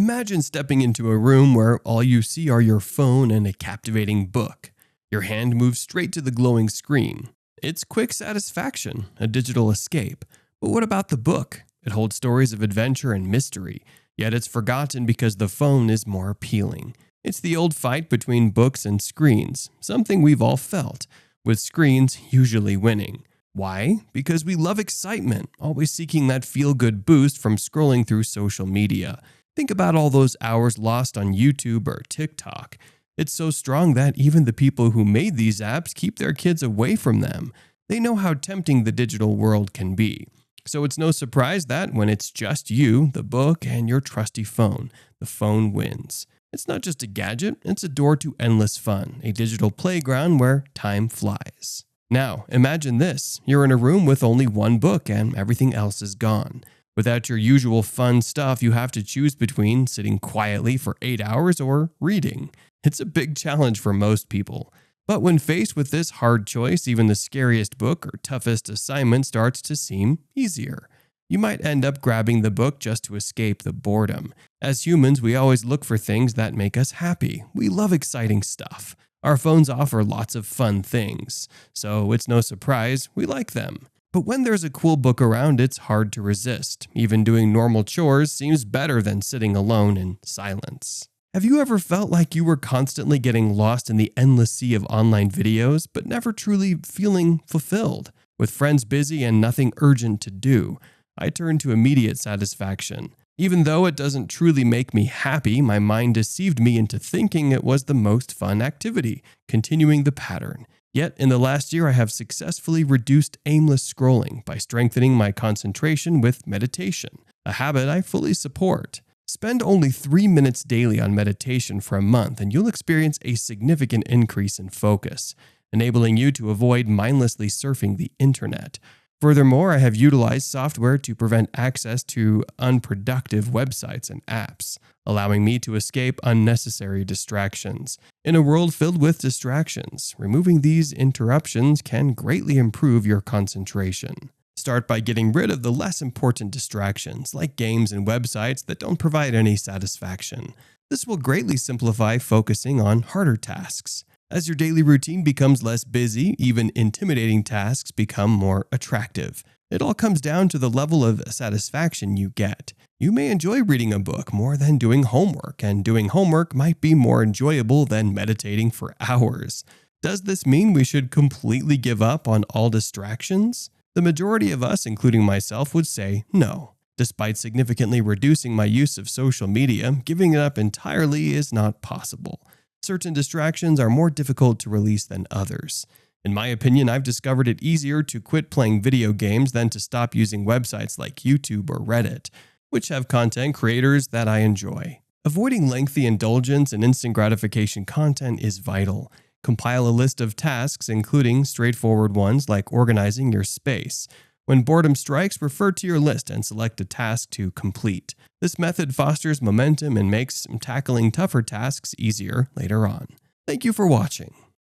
Imagine stepping into a room where all you see are your phone and a captivating book. Your hand moves straight to the glowing screen. It's quick satisfaction, a digital escape. But what about the book? It holds stories of adventure and mystery, yet it's forgotten because the phone is more appealing. It's the old fight between books and screens, something we've all felt, with screens usually winning. Why? Because we love excitement, always seeking that feel-good boost from scrolling through social media. Think about all those hours lost on YouTube or TikTok. It's so strong that even the people who made these apps keep their kids away from them. They know how tempting the digital world can be. So it's no surprise that when it's just you, the book, and your trusty phone, the phone wins. It's not just a gadget, it's a door to endless fun, a digital playground where time flies. Now, imagine this. You're in a room with only one book and everything else is gone. Without your usual fun stuff, you have to choose between sitting quietly for 8 hours or reading. It's a big challenge for most people. But when faced with this hard choice, even the scariest book or toughest assignment starts to seem easier. You might end up grabbing the book just to escape the boredom. As humans, we always look for things that make us happy. We love exciting stuff. Our phones offer lots of fun things, so it's no surprise we like them. But when there's a cool book around, it's hard to resist. Even doing normal chores seems better than sitting alone in silence. Have you ever felt like you were constantly getting lost in the endless sea of online videos, but never truly feeling fulfilled? With friends busy and nothing urgent to do, I turn to immediate satisfaction. Even though it doesn't truly make me happy, my mind deceived me into thinking it was the most fun activity, continuing the pattern. Yet, in the last year, I have successfully reduced aimless scrolling by strengthening my concentration with meditation, a habit I fully support. Spend only 3 minutes daily on meditation for a month and you'll experience a significant increase in focus, enabling you to avoid mindlessly surfing the internet. Furthermore, I have utilized software to prevent access to unproductive websites and apps, allowing me to escape unnecessary distractions. In a world filled with distractions, removing these interruptions can greatly improve your concentration. Start by getting rid of the less important distractions, like games and websites that don't provide any satisfaction. This will greatly simplify focusing on harder tasks. As your daily routine becomes less busy, even intimidating tasks become more attractive. It all comes down to the level of satisfaction you get. You may enjoy reading a book more than doing homework, and doing homework might be more enjoyable than meditating for hours. Does this mean we should completely give up on all distractions? The majority of us, including myself, would say no. Despite significantly reducing my use of social media, giving it up entirely is not possible. Certain distractions are more difficult to release than others. In my opinion, I've discovered it easier to quit playing video games than to stop using websites like YouTube or Reddit, which have content creators that I enjoy. Avoiding lengthy indulgence and instant gratification content is vital. Compile a list of tasks, including straightforward ones like organizing your space. When boredom strikes, refer to your list and select a task to complete. This method fosters momentum and makes tackling tougher tasks easier later on. Thank you for watching.